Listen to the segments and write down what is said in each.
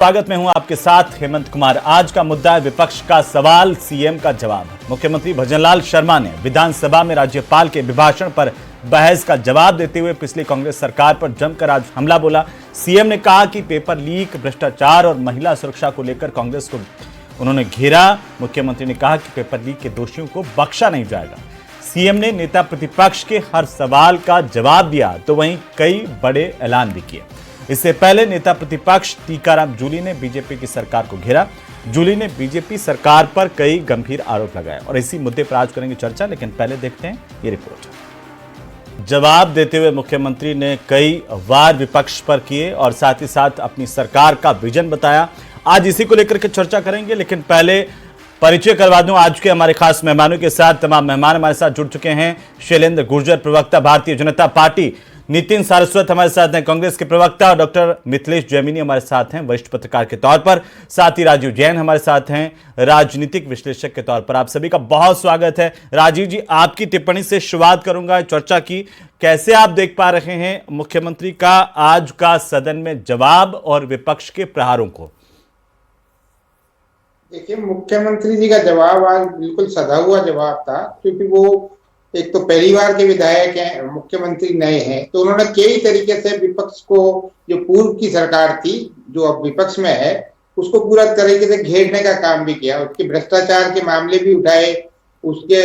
स्वागत में हूं आपके साथ हेमंत कुमार। आज का मुद्दा है विपक्ष का सवाल, सीएम का जवाब। मुख्यमंत्री भजनलाल शर्मा ने विधानसभा में राज्यपाल के अभिभाषण पर बहस का जवाब देते हुए पिछली कांग्रेस सरकार पर जमकर आज हमला बोला। सीएम ने कहा कि पेपर लीक, भ्रष्टाचार और महिला सुरक्षा को लेकर कांग्रेस को उन्होंने घेरा। मुख्यमंत्री ने कहा कि पेपर लीक के दोषियों को बख्शा नहीं जाएगा। सीएम ने नेता प्रतिपक्ष के हर सवाल का जवाब दिया तो वहीं कई बड़े ऐलान भी किए। इससे पहले नेता प्रतिपक्ष टीकाराम जूली ने बीजेपी की सरकार को घेरा। जूली ने बीजेपी सरकार पर कई गंभीर आरोप लगाए और इसी मुद्दे पर आज करेंगे चर्चा, लेकिन पहले देखते हैं ये रिपोर्ट। जवाब देते हुए मुख्यमंत्री ने कई वार विपक्ष पर किए और साथ ही साथ अपनी सरकार का विजन बताया। आज इसी को लेकर के चर्चा करेंगे, लेकिन पहले परिचय करवा दूं आज के हमारे खास मेहमानों के साथ। तमाम मेहमान हमारे साथ जुड़ चुके हैं। शैलेंद्र गुर्जर, प्रवक्ता भारतीय जनता पार्टी, नितिन सारस्वत हमारे साथ हैं, कांग्रेस के प्रवक्ता, और डॉक्टर मिथिलेश जैमिनी हमारे साथ हैं वरिष्ठ पत्रकार के तौर पर। साथ ही राजीव जैन हमारे साथ हैं राजनीतिक विश्लेषक के तौर पर। आप सभी का बहुत स्वागत है। राजीव जी, आपकी टिप्पणी से शुरुआत करूंगा चर्चा की। कैसे आप देख पा रहे हैं मुख्यमंत्री का आज का सदन में जवाब और विपक्ष के प्रहारों को? देखिए, मुख्यमंत्री जी का जवाब आज बिल्कुल सधा हुआ जवाब था, क्योंकि वो एक तो पहली बार के विधायक हैं, मुख्यमंत्री नए हैं, तो उन्होंने कई तरीके से विपक्ष को, जो पूर्व की सरकार थी जो अब विपक्ष में है, उसको पूरा तरीके से घेरने का काम भी किया। उसके भ्रष्टाचार के मामले भी उठाए, उसके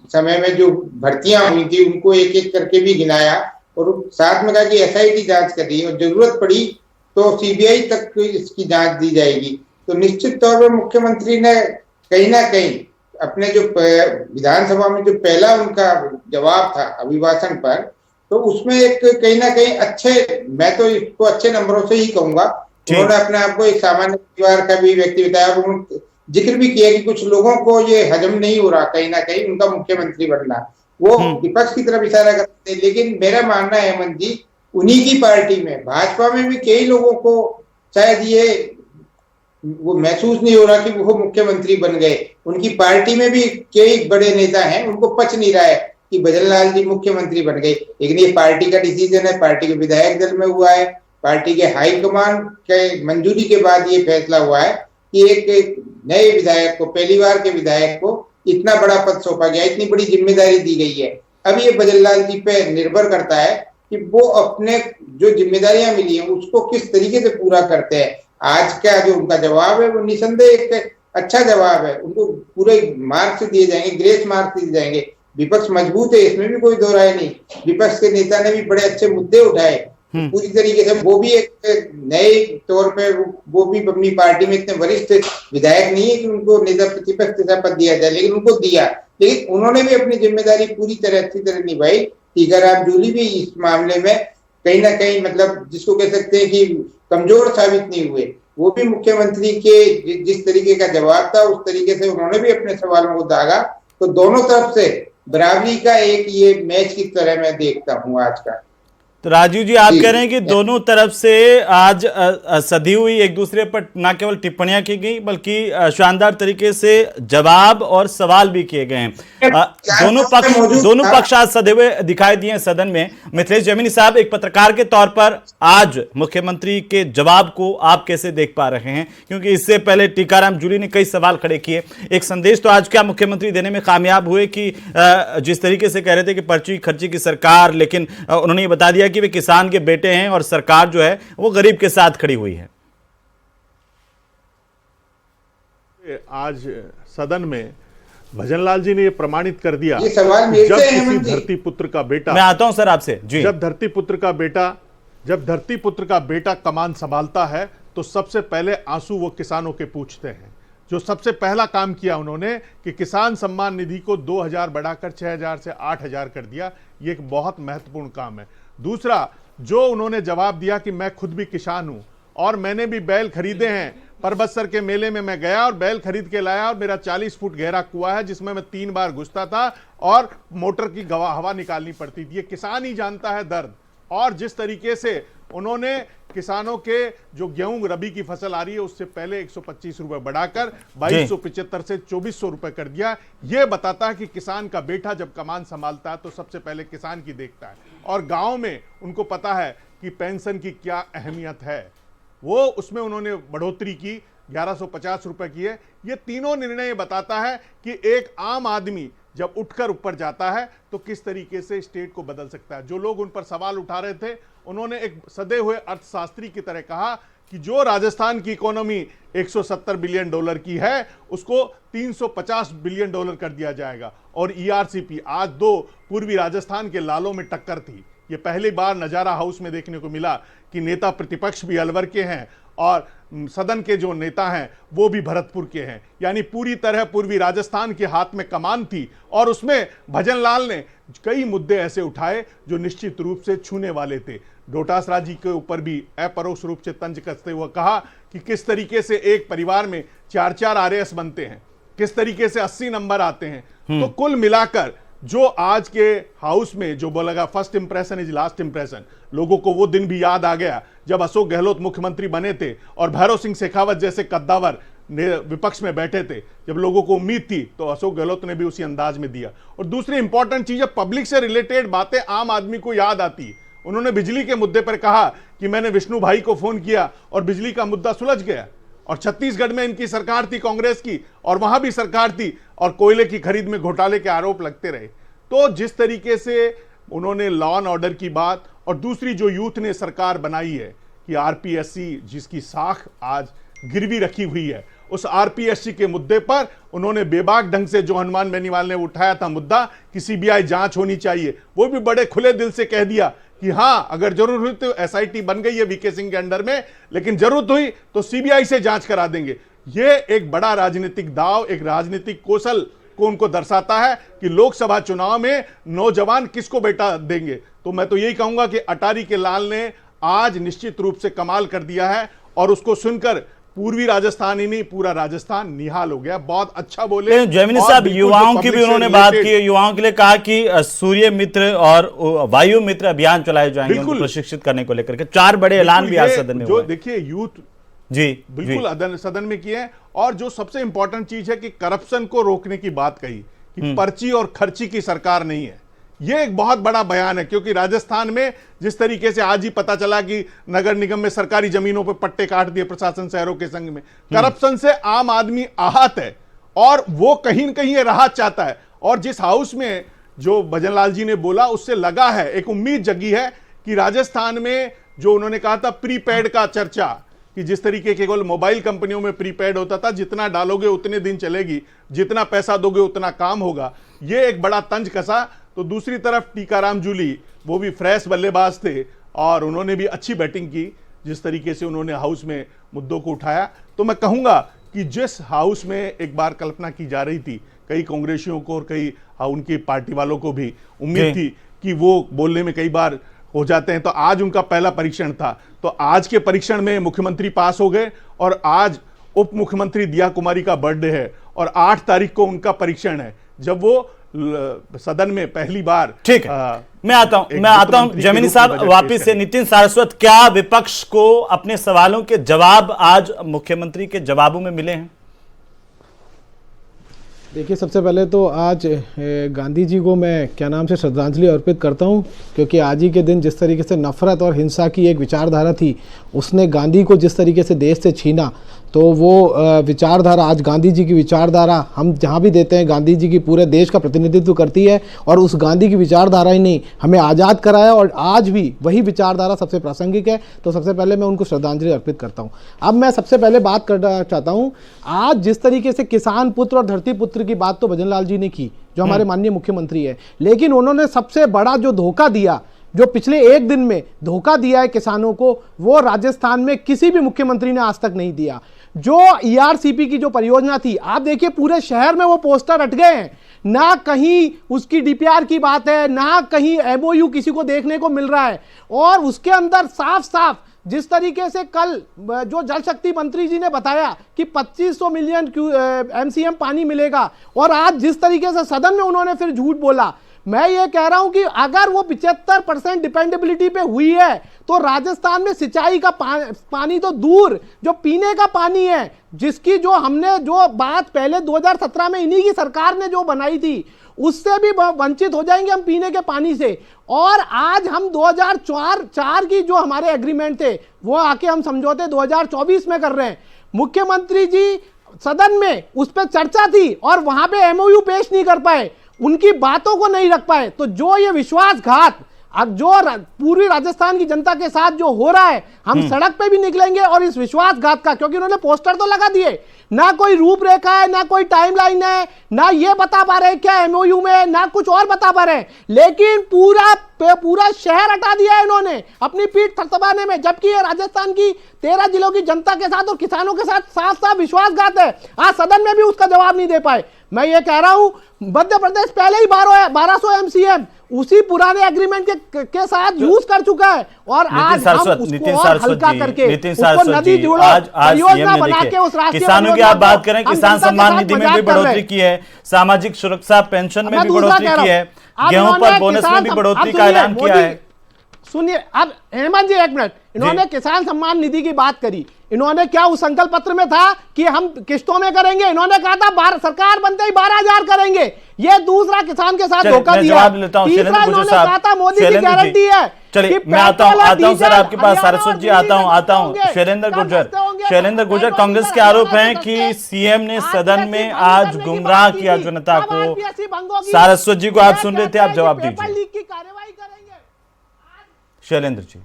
समय में जो भर्तियां हुई थी उनको एक एक करके भी गिनाया और साथ में कहा कि एसआईटी जांच कर रही है और जरूरत पड़ी तो सीबीआई तक इसकी जांच दी जाएगी। तो निश्चित तौर पर मुख्यमंत्री ने कहीं ना कहीं अपने जो विधानसभा में जो पहला उनका जवाब था अभिभाषण पर, तो उसमें एक कहीं ना कहीं अच्छे, मैं तो इसको अच्छे नंबरों से ही कहूंगा। उन्होंने अपने आप को एक सामान्य परिवार का भी व्यक्ति बताया और उन्होंने जिक्र भी किया कि कुछ लोगों को ये हजम नहीं हो रहा कहीं ना कहीं उनका मुख्यमंत्री बनना। वो विपक्ष की तरफ इशारा करते हैं, लेकिन मेरा मानना है हेमंत जी, उन्हीं की पार्टी में, भाजपा में भी कई लोगों को शायद ये वो महसूस नहीं हो रहा कि वो मुख्यमंत्री बन गए। उनकी पार्टी में भी कई बड़े नेता हैं, उनको पच नहीं रहा है कि भजनलाल जी मुख्यमंत्री बन गए। लेकिन ये पार्टी का डिसीजन है, पार्टी के विधायक दल में हुआ है, पार्टी के हाईकमान के मंजूरी के बाद ये फैसला हुआ है कि एक नए विधायक को, पहली बार के विधायक को इतना बड़ा पद सौंपा गया, इतनी बड़ी जिम्मेदारी दी गई है। अब ये भजनलाल जी पे निर्भर करता है कि वो अपने जो जिम्मेदारियां मिली है उसको किस तरीके से पूरा करते हैं। आज का जो उनका जवाब है वो निसंदेह एक अच्छा जवाब है। उनको पूरे मार्क्स दिए जाएंगे, ग्रेस मार्क्स दिए जाएंगे। विपक्ष मजबूत है, इसमें भी कोई दो राय नहीं। विपक्ष के नेता ने भी बड़े अच्छे मुद्दे उठाए पूरी तरीके से। वो भी एक नए तौर पे, वो भी अपनी पार्टी में इतने वरिष्ठ विधायक नहीं है कि उनको नेता प्रतिपक्ष का पद दिया जाए, लेकिन उनको दिया। लेकिन उन्होंने भी अपनी जिम्मेदारी पूरी तरह अच्छी तरह निभाई। टीकाराम जूली भी इस मामले में कहीं ना कहीं, मतलब जिसको कह सकते हैं कि कमजोर साबित नहीं हुए। वो भी मुख्यमंत्री के जिस तरीके का जवाब था उस तरीके से उन्होंने भी अपने सवालों को दागा। तो दोनों तरफ से बराबरी का एक ये मैच की तरह मैं देखता हूं आज का। तो राजीव जी, आप कह रहे हैं कि दोनों तरफ से आज सधी हुई एक दूसरे पर न केवल टिप्पणियां की गई बल्कि शानदार तरीके से जवाब और सवाल भी किए गए हैं। दोनों पक्ष आज सधे हुए दिखाई दिए सदन में। मिथिलेश जैमिनी साहब, एक पत्रकार के तौर पर आज मुख्यमंत्री के जवाब को आप कैसे देख पा रहे हैं? क्योंकि इससे पहले टीकाराम जूली ने कई सवाल खड़े किए। एक संदेश तो आज क्या मुख्यमंत्री देने में कामयाब हुए कि जिस तरीके से कह रहे थे कि पर्ची खर्ची की सरकार, लेकिन उन्होंने ये बता दिया कि वे किसान के बेटे हैं और सरकार जो है वो गरीब के साथ खड़ी हुई है। आज सदन में भजनलाल जी ने ये प्रमाणित कर दिया, ये सवाल जब किसी धरती पुत्र का बेटा, मैं आता हूं सर आपसे जी, जब धरती पुत्र का बेटा कमान संभालता है तो सबसे पहले आंसू वो किसानों के पूछते हैं। जो सबसे पहला काम किया उन्होंने कि किसान सम्मान निधि को 2000 बढ़ाकर 6000 से 8000 कर दिया। ये एक बहुत महत्वपूर्ण काम है। दूसरा, जो उन्होंने जवाब दिया कि मैं खुद भी किसान हूं और मैंने भी बैल खरीदे हैं। परबतसर के मेले में मैं गया और बैल खरीद के लाया और मेरा 40 फुट गहरा कुआं है जिसमें मैं 3 बार घुसता था और मोटर की हवा निकालनी पड़ती थी। ये किसान ही जानता है दर्द। और जिस तरीके से उन्होंने किसानों के जो गेहूं रबी की फसल आ रही है उससे पहले 125 रुपए बढ़ाकर 2275 से 2400 रुपए कर दिया। यह बताता है कि किसान का बेटा जब कमान संभालता है तो सबसे पहले किसान की देखता है। और गांव में उनको पता है कि पेंशन की क्या अहमियत है। वो उसमें उन्होंने बढ़ोतरी की, 1150 रुपए की है। ये तीनों निर्णय बताता है कि एक आम आदमी जब उठकर ऊपर जाता है तो किस तरीके से स्टेट को बदल सकता है। जो लोग उन पर सवाल उठा रहे थे, उन्होंने एक सदे हुए अर्थशास्त्री की तरह कहा कि जो राजस्थान की इकोनॉमी 170 बिलियन डॉलर की है, उसको 350 बिलियन डॉलर कर दिया जाएगा। और ईआरसीपी आज दो पूर्वी राजस्थान के लालों में टक्कर थी। ये पहली बार नजारा हाउस में देखने को मिला कि नेता प्रतिपक्ष भी अलवर के हैं और सदन के जो नेता हैं वो भी भरतपुर के हैं। यानी पूरी तरह पूर्वी राजस्थान के हाथ में कमान थी और उसमें भजनलाल ने कई मुद्दे ऐसे उठाए जो निश्चित रूप से छूने वाले थे। डोटासरा जी के ऊपर भी अपरोक्ष रूप से तंज कसते हुए कहा कि किस तरीके से एक परिवार में 4-4 आरएएस बनते हैं, किस तरीके से 80 नंबर आते हैं। तो कुल मिलाकर जो आज के हाउस में जो बोला first impression is last impression, लोगों को वो दिन भी याद आ गया जब अशोक गहलोत मुख्यमंत्री बने थे और भैरव सिंह शेखावत जैसे कद्दावर विपक्ष में बैठे थे। जब लोगों को उम्मीद थी तो अशोक गहलोत ने भी उसी अंदाज में दिया। और दूसरी इंपॉर्टेंट चीज है, पब्लिक से रिलेटेड बातें आम आदमी को याद आती है। उन्होंने बिजली के मुद्दे पर कहा कि मैंने विष्णु भाई को फोन किया और बिजली का मुद्दा सुलझ गया। और छत्तीसगढ़ में इनकी सरकार थी कांग्रेस की, और वहां भी सरकार थी और कोयले की खरीद में घोटाले के आरोप लगते रहे। तो जिस तरीके से उन्होंने लॉ एंड ऑर्डर की बात, और दूसरी जो यूथ ने सरकार बनाई है कि आरपीएससी जिसकी साख आज गिरवी रखी हुई है, उस आरपीएससी के मुद्दे पर उन्होंने बेबाक ढंग से जो हनुमान बेनीवाल ने उठाया था मुद्दा कि सीबीआई जांच होनी चाहिए, वो भी बड़े खुले दिल से कह दिया कि हां अगर जरूरत हुई तो एसआईटी बन गई है वीके सिंह के अंडर में, लेकिन जरूरत हुई तो सीबीआई से जांच करा देंगे। ये एक बड़ा राजनीतिक दाव, एक राजनीतिक कौशल को उनको दर्शाता है कि लोकसभा चुनाव में नौजवान किसको बेटा देंगे। तो मैं तो यही कहूंगा कि अटारी के लाल ने आज निश्चित रूप से कमाल कर दिया है और उसको सुनकर पूर्वी राजस्थान ही नहीं पूरा राजस्थान निहाल हो गया। बहुत अच्छा बोले जयमिनी साहब, युवाओं की भी उन्होंने बात की, युवाओं के लिए कहा कि सूर्य मित्र और वायु मित्र अभियान चलाए जाएंगे उनको प्रशिक्षित करने को लेकर के। 4 बड़े ऐलान भी आज सदन में हुए। देखिए यूथ जी बिल्कुल सदन में किए। और जो सबसे इंपॉर्टेंट चीज है कि करप्शन को रोकने की बात कही कि पर्ची और खर्ची की सरकार नहीं है। यह एक बहुत बड़ा बयान है, क्योंकि राजस्थान में जिस तरीके से आज ही पता चला कि नगर निगम में सरकारी जमीनों पर पट्टे काट दिए प्रशासन शहरों के संग में, करप्शन से आम आदमी आहत है और वो कहीं न कहीं राहत चाहता है। और जिस हाउस में जो भजनलाल जी ने बोला उससे लगा है, एक उम्मीद जगी है कि राजस्थान में जो उन्होंने कहा था प्रीपेड का चर्चा, कि जिस तरीके के केवल मोबाइल कंपनियों में प्रीपेड होता था, जितना डालोगे उतने दिन चलेगी, जितना पैसा दोगे उतना काम होगा, ये एक बड़ा तंज कसा। तो दूसरी तरफ टीकाराम जूली, वो भी फ्रेश बल्लेबाज थे और उन्होंने भी अच्छी बैटिंग की, जिस तरीके से उन्होंने हाउस में मुद्दों को उठाया। तो मैं कहूंगा कि जिस हाउस में एक बार कल्पना की जा रही थी, कई कांग्रेसियों को और कई उनकी पार्टी वालों को भी उम्मीद थी कि वो बोलने में कई बार हो जाते हैं, तो आज उनका पहला परीक्षण था। तो आज के परीक्षण में मुख्यमंत्री पास हो गए और आज उप मुख्यमंत्री दिया कुमारी का बर्थडे है और 8 तारीख को उनका परीक्षण है, जब वो सदन में पहली बार। ठीक है, मैं आता हूं जयमिनी साहब वापिस से। नितिन सारस्वत, क्या विपक्ष को अपने सवालों के जवाब आज मुख्यमंत्री के जवाबों में मिले हैं? देखिए, सबसे पहले तो आज गांधी जी को मैं क्या नाम से श्रद्धांजलि अर्पित करता हूं, क्योंकि आज ही के दिन जिस तरीके से नफरत और हिंसा की एक विचारधारा थी, उसने गांधी को जिस तरीके से देश से छीना, तो वो विचारधारा, आज गांधी जी की विचारधारा हम जहाँ भी देते हैं, गांधी जी की पूरे देश का प्रतिनिधित्व करती है। और उस गांधी की विचारधारा ही नहीं हमें आज़ाद कराया और आज भी वही विचारधारा सबसे प्रासंगिक है। तो सबसे पहले मैं उनको श्रद्धांजलि अर्पित करता हूँ। अब मैं सबसे पहले बात करना चाहता हूँ, आज जिस तरीके से किसान पुत्र और धरती पुत्र की बात तो भजनलाल जी ने की, जो हमारे माननीय मुख्यमंत्री है, लेकिन उन्होंने सबसे बड़ा जो धोखा दिया, जो पिछले 1 दिन में धोखा दिया है किसानों को, वो राजस्थान में किसी भी मुख्यमंत्री ने आज तक नहीं दिया। जो ईआरसीपी की जो परियोजना थी, आप देखिए पूरे शहर में वो पोस्टर अट गए हैं, ना कहीं उसकी डीपीआर की बात है, ना कहीं एमओयू किसी को देखने को मिल रहा है। और उसके अंदर साफ साफ जिस तरीके से कल जो जल शक्ति मंत्री जी ने बताया कि 2500 मिलियन एमसीएम पानी मिलेगा, और आज जिस तरीके से सदन में उन्होंने फिर झूठ बोला, मैं ये कह रहा हूं कि अगर वो 75% डिपेंडेबिलिटी पे हुई है तो राजस्थान में सिंचाई का पानी तो दूर, जो पीने का पानी है, जिसकी जो हमने जो बात पहले 2017 में इन्हीं की सरकार ने जो बनाई थी, उससे भी वंचित हो जाएंगे हम पीने के पानी से। और आज हम 2004 की जो हमारे एग्रीमेंट थे वो आके हम समझौते 2024 में कर रहे हैं। मुख्यमंत्री जी सदन में उस पर चर्चा थी और वहां पे एमओयू पेश नहीं कर पाए, उनकी बातों को नहीं रख पाए। तो जो ये विश्वासघात अब जो पूरी राजस्थान की जनता के साथ जो हो रहा है, हम सड़क पे भी निकलेंगे और इस विश्वासघात का, क्योंकि उन्होंने पोस्टर तो लगा दिए, ना कोई रूपरेखा है, ना कोई टाइमलाइन है, ना ये बता पा रहे क्या एमओयू में, ना कुछ और बता पा रहे, लेकिन पूरा शहर हटा दिया है इन्होंने अपनी पीठ थपथपाने में, जबकि ये राजस्थान की 13 जिलों की जनता के साथ और किसानों के साथ साफ साफ विश्वासघात है। आज सदन में भी उसका जवाब नहीं दे पाए। मैं ये कह रहा हूं मध्य प्रदेश पहले ही 1200 एमसीएम उसी पुराने एग्रीमेंट के साथ यूज कर चुका है और आज हम उसको और हल्का करके उसको नदी जोड़ो परियोजना बना के उस राष्ट्रीय किसानों की आप बात करें, किसान सम्मान निधि में भी बढ़ोतरी की है, सामाजिक सुरक्षा पेंशन में भी बढ़ोतरी की है, गेहूं पर बोनस में भी बढ़ोतरी का ऐलान किया है। सुनिए अब हेमंत जी एक मिनट, इन्होंने किसान सम्मान निधि की बात करी, इन्होंने क्या उस संकल्प पत्र में था कि हम किस्तों में करेंगे? इन्होंने कहा था सरकार बनते ही 12,000 करेंगे। ये दूसरा किसान के साथ धोखा दिया। तीसरा इन्होंने कहा था मोदी की गारंटी है। चलिए मैं आता हूं सर आपके पास, सारस्वत जी आता हूं। शैलेंद्र गुर्जर, कांग्रेस के आरोप हैं कि सीएम ने सदन में आज गुमराह किया जनता को। सारस्वत जी को आप सुन रहे थे, आप जवाब दीजिए। शैलेंद्र जी।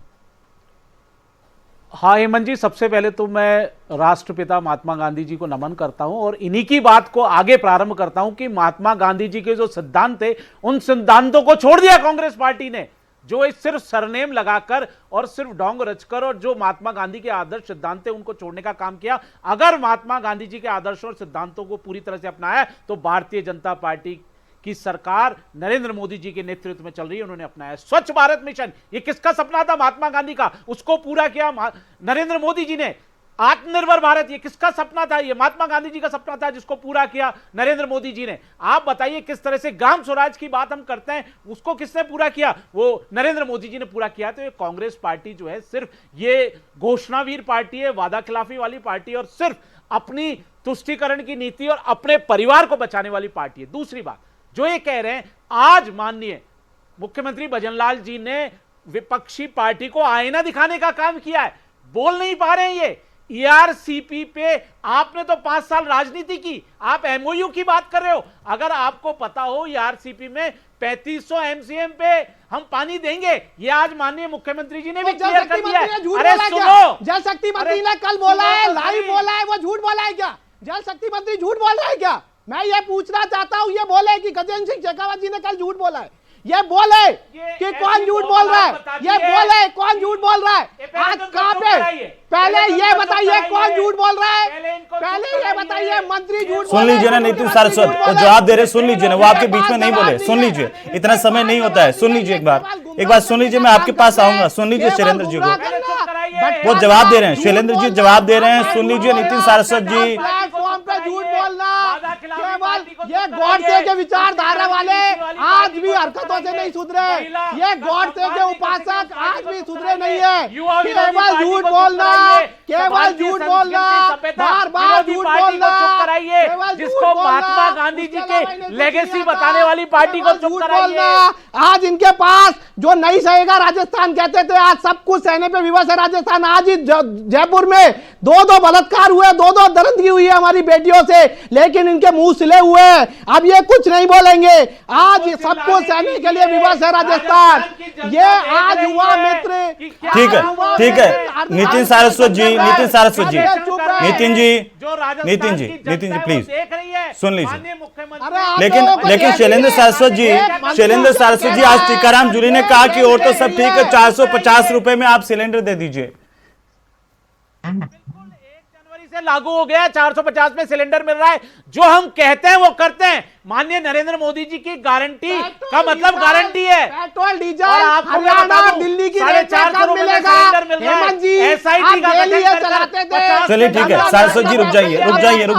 हाँ हेमंत जी, सबसे पहले तो मैं राष्ट्रपिता महात्मा गांधी जी को नमन करता हूं और इन्हीं की बात को आगे प्रारंभ करता हूं कि महात्मा गांधी जी के जो सिद्धांत थे, उन सिद्धांतों को छोड़ दिया कांग्रेस पार्टी ने, जो सिर्फ सरनेम लगाकर और सिर्फ ढोंग रचकर और जो महात्मा गांधी के आदर्श सिद्धांत थे उनको छोड़ने का काम किया। अगर महात्मा गांधी जी के आदर्शों और सिद्धांतों को पूरी तरह से अपनाया तो भारतीय जनता पार्टी की सरकार नरेंद्र मोदी जी के नेतृत्व में चल रही है। उन्होंने अपनाया स्वच्छ भारत मिशन, ये किसका सपना था? महात्मा गांधी का, उसको पूरा किया नरेंद्र मोदी जी ने। आत्मनिर्भर भारत, ये किसका सपना था? ये महात्मा गांधी जी का सपना था, जिसको पूरा किया नरेंद्र मोदी जी ने। आप बताइए किस तरह से ग्राम स्वराज की बात हम करते हैं, उसको किसने पूरा किया? वो नरेंद्र मोदी जी ने पूरा किया। तो ये कांग्रेस पार्टी जो है सिर्फ ये घोषणावीर पार्टी है, वादा खिलाफी वाली पार्टी है और सिर्फ अपनी तुष्टीकरण की नीति और अपने परिवार को बचाने वाली पार्टी है। दूसरी बात जो ये कह रहे हैं, आज माननीय मुख्यमंत्री भजनलाल जी ने विपक्षी पार्टी को आईना दिखाने का काम किया है। बोल नहीं पा रहे हैं ये। ईआरसीपी पे आपने तो 5 साल राजनीति की, आप एमओयू की बात कर रहे हो। अगर आपको पता हो ईआरसीपी में 3500 एमसीएम पे हम पानी देंगे, ये आज माननीय मुख्यमंत्री जी ने भी क्लियर कर दिया है। अरे सुनो, जल शक्ति मंत्री ने कल बोला है, लाइव बोला है, वो झूठ बोला है क्या? जल शक्ति मंत्री झूठ बोल रहा है क्या? मैं ये पूछना चाहता हूं, ये बोले कि गजेंद्र सिंह शेखावत जी ने कल झूठ बोला है, ये बोले कि कौन झूठ बोल रहा है? ये बोले कौन झूठ बोल रहा है? आज कहां पे? पहले ये बताइए कौन झूठ बोल रहा है? पहले ये बताइए मंत्री झूठ। सुन लीजिए ना नितिन सारस्वत, वो जवाब दे रहे, सुन लीजिए ना, वो आपके बीच में नहीं बोले, सुन लीजिए, इतना समय नहीं होता है, सुन लीजिए एक बार सुन लीजिए, मैं आपके पास आऊंगा, सुन लीजिए शैलेंद्र जी को, वो जवाब दे रहे हैं, शैलेंद्र जी जवाब दे रहे हैं, सुन लीजिए नितिन सारस्वत जी। प्लेटफॉर्म पे झूठ बोलना, केवल ये गॉडसे के विचारधारा वाले आज भी हरकतों से नहीं सुधरे, ये गॉडसे के उपासक आज भी सुधरे नहीं है। केवल झूठ बोलना, केवल झूठ बोलना, बार बार झूठ बोलना, जिसको महात्मा गांधी जी के लेगेसी बताने वाली पार्टी को चुप कराइए। आज इनके पास जो नहीं सहेगा राजस्थान कहते थे, आज सब कुछ सहने पे विवश है राजस्थान। आज ही जयपुर में 2 बलात्कार हुए, 2 दरिंदगी हुई है हमारी बेटियों से, लेकिन इनके मुंह सिले हुए हैं, अब ये कुछ नहीं बोलेंगे। आज सब कुछ सहने के लिए विवश है राजस्थान। ये आज युवा मित्र, ठीक है नितिन सारस्वत जी, नितिन जी प्लीज सुन लीजिए। लेकिन शैलेंद्र सारस्वत जी आज टीकाराम जूली ने कहा कि और तो सब ठीक है, 450 रुपए में आप सिलेंडर दे दीजिए। 1 जनवरी से लागू हो गया, 450 में सिलेंडर मिल रहा है। जो हम कहते हैं वो करते हैं। माननीय नरेंद्र मोदी जी की गारंटी का मतलब गारंटी है। पेट्रोल डीजल हरियाणा दिल्ली की 450 रुपए में सिलेंडर मिल रहा है। एसआईटी का चलाते थे। चलिए ठीक है सारस्वत जी रुक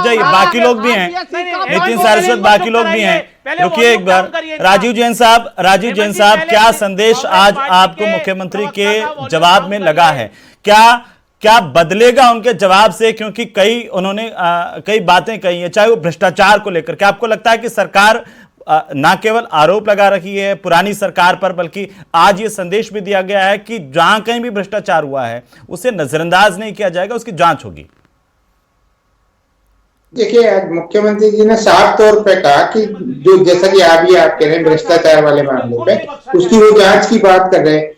जाइए, बाकी लोग भी हैं, नितिन सारस्वत बाकी लोग भी हैं, रुकिए एक बार, राजीव जैन साहब, क्या संदेश आज आपको मुख्यमंत्री के जवाब में लगा है? क्या बदलेगा उनके जवाब से? क्योंकि उन्होंने कई बातें कही है, चाहे वो भ्रष्टाचार को लेकर। क्या आपको लगता है कि सरकार ना केवल आरोप लगा रही है पुरानी सरकार पर, बल्कि आज ये संदेश भी दिया गया है कि जहां कहीं भी भ्रष्टाचार हुआ है उसे नजरअंदाज नहीं किया जाएगा, उसकी जांच होगी? देखिए, आज मुख्यमंत्री जी ने साफ तौर पे कहा कि जो, जैसा कि आप कह रहे हैं भ्रष्टाचार वाले मामले पे, उसकी वो जांच की बात कर रहे हैं।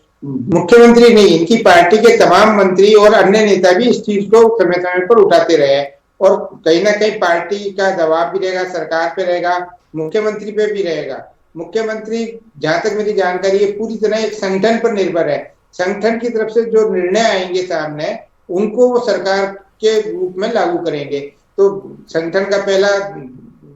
मुख्यमंत्री नहीं, इनकी पार्टी के तमाम मंत्री और अन्य नेता भी इस चीज को समय समय पर उठाते रहे हैं, और कहीं ना कहीं पार्टी का दबाव भी रहेगा, सरकार पे रहेगा, मुख्यमंत्री पे भी रहेगा। मुख्यमंत्री, जहां तक मेरी जानकारी है, पूरी तरह एक संगठन पर निर्भर है। संगठन की तरफ से जो निर्णय आएंगे सामने, उनको वो सरकार के रूप में लागू करेंगे। तो संगठन का पहला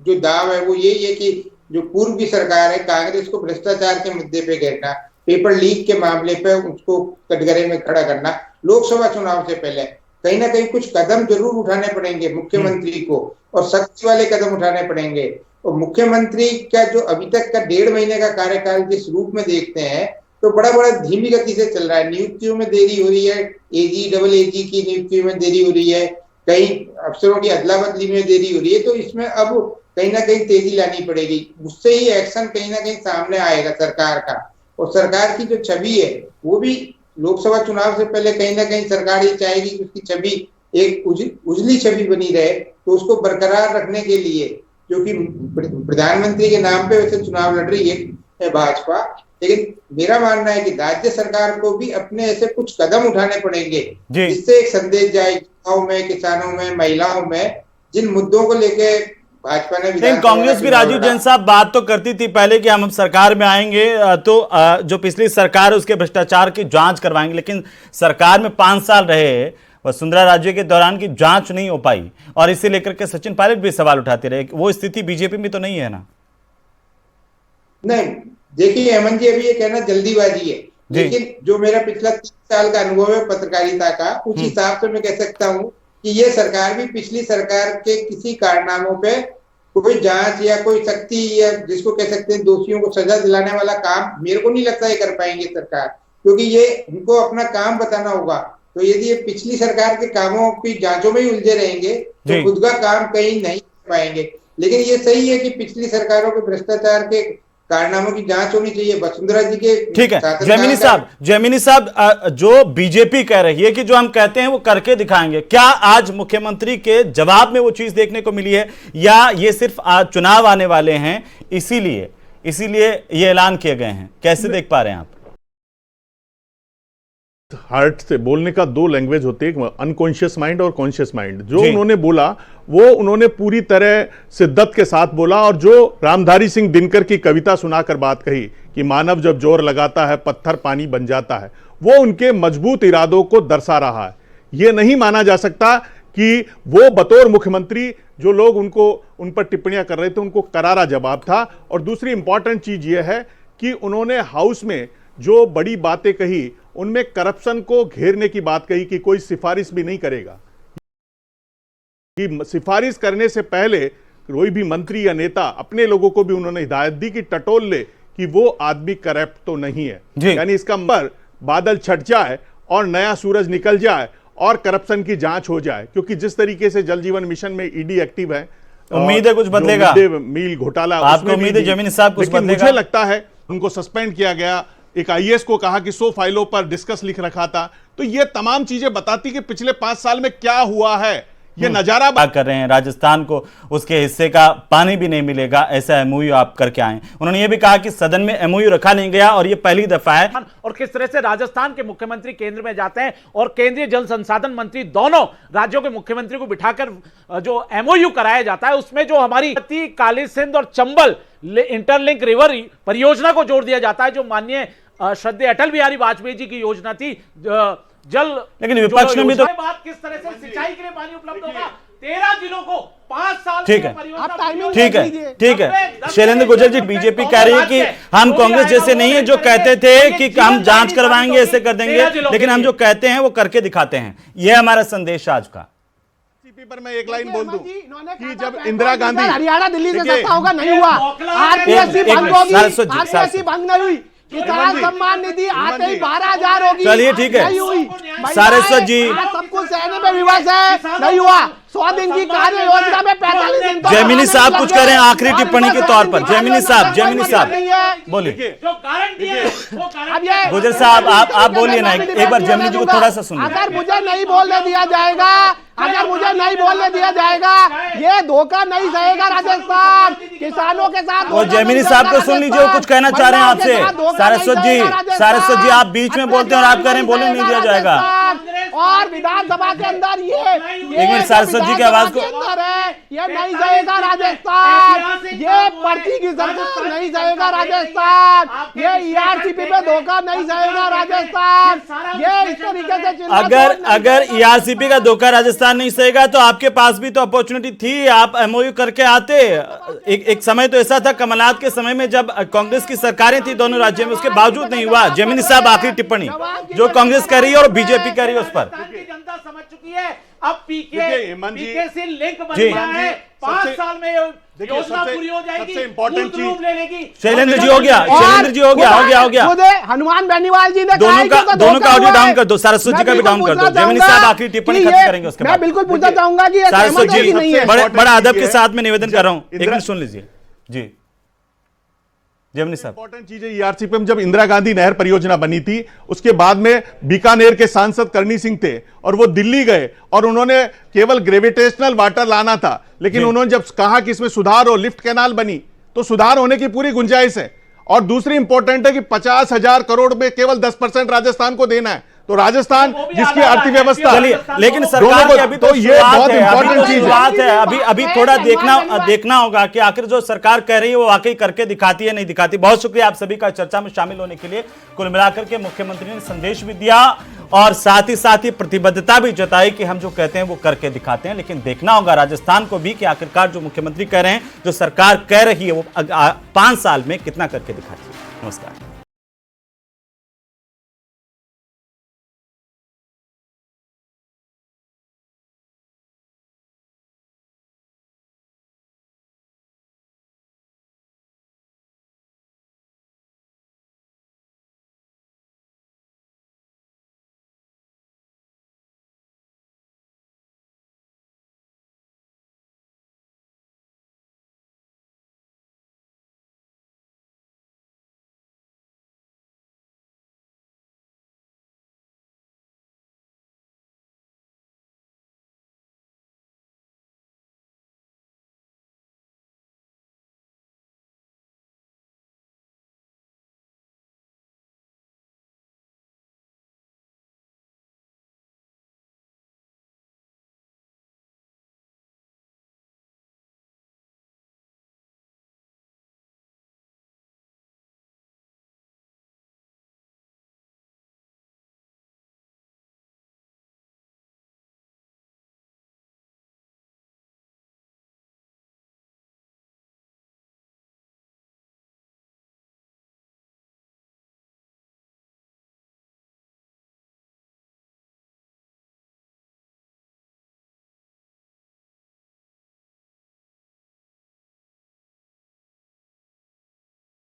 जो दाव है वो यही है कि जो पूर्व की सरकार है, कांग्रेस को भ्रष्टाचार के मुद्दे पे घेरना, पेपर लीक के मामले पे उसको कटघरे में खड़ा करना, लोकसभा चुनाव से पहले कहीं ना कहीं कुछ कदम जरूर उठाने पड़ेंगे मुख्यमंत्री को, और सख्ती वाले कदम उठाने पड़ेंगे। और मुख्यमंत्री का जो अभी तक का 1.5 महीने का कार्यकाल जिस रूप में देखते हैं, तो बड़ा धीमी गति से चल रहा है। नियुक्तियों में देरी हो रही है, एजी डबल एजी की नियुक्तियों में देरी हो रही है, कई अफसरों की अदला बदली में देरी हो रही है। तो इसमें अब कहीं ना कहीं तेजी लानी पड़ेगी, उससे ही एक्शन कहीं ना कहीं सामने आएगा सरकार का। और सरकार की जो छवि है वो भी लोकसभा चुनाव से पहले कहीं ना कहीं सरकार ये चाहेगी कि उसकी छवि एक उजली छवि बनी रहे। तो उसको बरकरार रखने के लिए, जो कि प्रधानमंत्री के नाम पे वैसे चुनाव लड़ रही है भाजपा, लेकिन मेरा मानना है कि राज्य सरकार को भी अपने ऐसे कुछ कदम उठाने पड़ेंगे जिससे एक संदेश जाए गांव में, किसानों में, महिलाओं में, जिन मुद्दों को लेके भाजपा ने। कांग्रेस भी, राजीव जैन साहब, बात तो करती थी पहले कि हम सरकार में आएंगे तो जो पिछली सरकार है उसके भ्रष्टाचार की जांच करवाएंगे, लेकिन सरकार में 5 साल रहे वसुंधरा राजे के दौरान की जांच नहीं हो पाई, और इसे लेकर के सचिन पायलट भी सवाल उठाते रहे। वो स्थिति बीजेपी में तो नहीं है ना? नहीं, देखिए हेमंत जी, अभी ये कहना जल्दीबाजी है, लेकिन जो मेरा पिछला 30 साल का अनुभव है पत्रकारिता का, उस हिसाब से मैं कह सकता हूँ कि ये सरकार भी पिछली सरकार के किसी कारनामों पे कोई जांच या कोई सख्ती, या जिसको कह सकते हैं दोषियों को सजा दिलाने वाला काम, मेरे को नहीं लगता ये कर पाएंगे सरकार, क्योंकि ये उनको अपना काम बताना होगा। तो यदि ये पिछली सरकार के कामों की जांचों में ही उलझे रहेंगे तो खुद का काम कहीं नहीं कर पाएंगे। लेकिन ये सही है कि पिछली सरकारों के भ्रष्टाचार के कारनामों की जांच होनी चाहिए। वसुंधरा जी के, ठीक है जैमिनी साहब, जो बीजेपी कह रही है कि जो हम कहते हैं वो करके दिखाएंगे, क्या आज मुख्यमंत्री के जवाब में वो चीज देखने को मिली है, या ये सिर्फ चुनाव आने वाले हैं इसीलिए ये ऐलान किए गए हैं? कैसे देख पा रहे हैं आप? हार्ट से बोलने का 2 लैंग्वेज होते हैं, अनकॉन्शियस माइंड और कॉन्शियस माइंड। जो उन्होंने बोला वो उन्होंने पूरी तरह शिद्दत के साथ बोला, और जो रामधारी सिंह दिनकर की कविता सुनाकर बात कही कि मानव जब जोर लगाता है पत्थर पानी बन जाता है, वो उनके मजबूत इरादों को दर्शा रहा है। ये नहीं माना जा सकता कि वो बतौर मुख्यमंत्री जो लोग उन पर टिप्पणियां कर रहे थे उनको करारा जवाब था। और दूसरी इंपॉर्टेंट चीज ये है कि उन्होंने हाउस में जो बड़ी बातें कही उनमें करप्शन को घेरने की बात कही कि कोई सिफारिश भी नहीं करेगा, कि सिफारिश करने से पहले कोई भी मंत्री या नेता अपने लोगों को भी उन्होंने हिदायत दी कि टटोल ले कि वो आदमी करप्ट तो नहीं है। यानी इसका मतलब बादल छट जाए और नया सूरज निकल जाए और करप्शन की जांच हो जाए, क्योंकि जिस तरीके से जल जीवन मिशन में ईडी एक्टिव है, उम्मीद है कुछ बदलेगा। मील घोटाला, आपको उम्मीद है जमीनी साहब कुछ बदलेगा? मुझे लगता है उनको सस्पेंड किया गया, एक आईएएस को कहा कि 100 फाइलों पर डिस्कस लिख रखा था। तो ये तमाम चीजें बताती कि पिछले 5 साल में क्या हुआ है, ये नजारा कर रहे हैं। राजस्थान को उसके हिस्से का पानी भी नहीं मिलेगा, ऐसा एमओयू आप करके आए। उन्होंने ये भी कहा कि सदन में एमओयू रखा नहीं गया और ये पहली दफा है। और किस तरह से राजस्थान के मुख्यमंत्री केंद्र में जाते हैं और केंद्रीय जल संसाधन मंत्री दोनों राज्यों के मुख्यमंत्री को बिठाकर जो एमओयू कराया जाता है, उसमें जो हमारी काली सिंध और चंबल इंटरलिंक रिवर परियोजना को जोड़ दिया जाता है, जो माननीय श्रद्धेय अटल बिहारी वाजपेयी जी की योजना थी जल। लेकिन विपक्ष ने भी तो बात किस तरह से सिंचाई के लिए पानी उपलब्ध होगा 13 जिलों को 5 साल। ठीक है, ठीक है। शैलेंद्र गुर्जर जी, बीजेपी कह रही है कि हम कांग्रेस जैसे नहीं है जो कहते थे कि हम जांच करवाएंगे, ऐसे कर देंगे, लेकिन हम जो कहते हैं वो करके दिखाते हैं। यह हमारा संदेश आज का। आरसीपी पर मैं एक लाइन बोल दूं इन्होंने कि कहा जब था इंदिरा गांधी हरियाणा दिल्ली से देखिए, सत्ता होगा, नहीं हुआ। आरपीएससी एक भंग मिनट, होगी, सरस्वती जी, आरपीएससी सरस्वती। भंग नहीं हुई, किसान सम्मान निधि आते ही 12,000 होगी, चलिए, ठीक है। नहीं हुई। सरस्वती जी। आज सब कुछ सहने में विवश है, नहीं हुआ। 100 दिन की कार्य योजना में 45 दिन तो जैमिनी साहब कुछ करें आखिरी और टिप्पणी के इनका तौर 100 पर। दिन की जैमिनी कार्य साहब, योजना जैमिनी कोई साहब, नहीं है। बोलिए। जो गारंटी है वो अब गारंटी ये गुजर साहब, आप बोलिए ना, एक बार जैमिनी जी को थोड़ा सा सुनिए। अगर मुझे नहीं बोलने दिया जाएगा, अगर मुझे नहीं बोलने दिया जाएगा, ये धोखा नहीं सहेगा राजस्थान। किसानों के साथ और धोखा जैमिनी नहीं साहब को सहेगा सुन लीजिए, वो कुछ कहना चाह रहे हैं महिलाओं के आपसे। साथ धोखा नहीं सारस्वत जी, सहेगा राजस्थान। सारस्वत जी, आप बीच में बोलते हैं और आप कह रहे हैं बोलने नहीं दिया जाएगा। और विधानसभा के अंदर ये एक मिनट, सारस्वत जी की आवाज को- अंदर है, ये नहीं सहेगा राजस्थान। ये पर्ची की सरकार नहीं सहेगा राजस्थान। ये ईआरसीपी पे धोखा नहीं सहेगा राजस्थान। ये इस तरीके से चिल्ला अगर ईआरसीपी का धोखा राजस्थान नहीं सहेगा तो आपके पास भी तो अपॉर्चुनिटी थी, आप एमओयू करके आते। एक समय तो ऐसा था कमलनाथ के समय में जब कांग्रेस की सरकारें थी दोनों राज्यों में, उसके बावजूद नहीं हुआ। जैमिनी साहब, आखिरी टिप्पणी जो कांग्रेस कर रही है और बीजेपी कर रही है उस पर। जनता समझ चुकी है। अब देखिए, हेमंत जी, पीके से लिंक बन जी। गया है। 5 साल में देखिए, योजना सबसे- पूरी हो जाएगी, सबसे important पूर्ण रूप चीज- ले लेगी। शैलेंद्र जी हो गया, और शैलेंद्र जी हो गया। मुझे हनुमान बेनीवाल जी ने दोनों कहा है का- कि उनका दोनों धोखा का ऑडियो हुआ है। डाउन कर दो, सारस्वत जी का भी मैं डाउन कर बिल्कुल दो। जैमिनी पूछना साहब चाहूंगा आखिरी टिप्पणी कि खत्म ये- करेंगे उसके मैं बाद। बिल्कुल पूछना चाहूंगा कि ये सारस्वत सहमत है जी, कि नहीं है। बड़ा अदब के है। साथ में निवेदन कर रहा हूं, एक इंदिरा- मिनट सुन लीजिए जी। जैमिनी साहब, इंपॉर्टेंट चीज है, ईआरसीपी में जब इंदिरा गांधी नहर परियोजना बनी थी, उसके बाद में बीकानेर के सांसद करनी सिंह थे और वो दिल्ली गए और उन्होंने केवल ग्रेविटेशनल वाटर लाना था, लेकिन उन्होंने जब कहा कि इसमें सुधार हो, लिफ्ट कैनाल बनी, तो सुधार होने की पूरी गुंजाइश है। और दूसरी इंपॉर्टेंट है कि 50,000 करोड़ में केवल 10% राजस्थान को देना है। तो राजस्थान जिसकी अर्थव्यवस्था, चलिए, लेकिन सरकार दोनों को- की अभी तो तो ये शुरुआत बहुत है, अभी इंपॉर्टेंट तो चीज है। शुरुआत है। अभी थोड़ा देखना होगा कि आखिर जो सरकार कह रही है वो वाकई करके दिखाती है नहीं दिखाती। बहुत शुक्रिया आप सभी का चर्चा में शामिल होने के लिए। कुल मिलाकर के मुख्यमंत्री ने संदेश भी दिया और साथ ही प्रतिबद्धता भी जताई कि हम जो कहते हैं वो करके दिखाते हैं। लेकिन देखना होगा राजस्थान को भी कि आखिरकार जो मुख्यमंत्री कह रहे हैं, जो सरकार कह रही है, वो 5 साल में कितना करके दिखाती है। नमस्कार।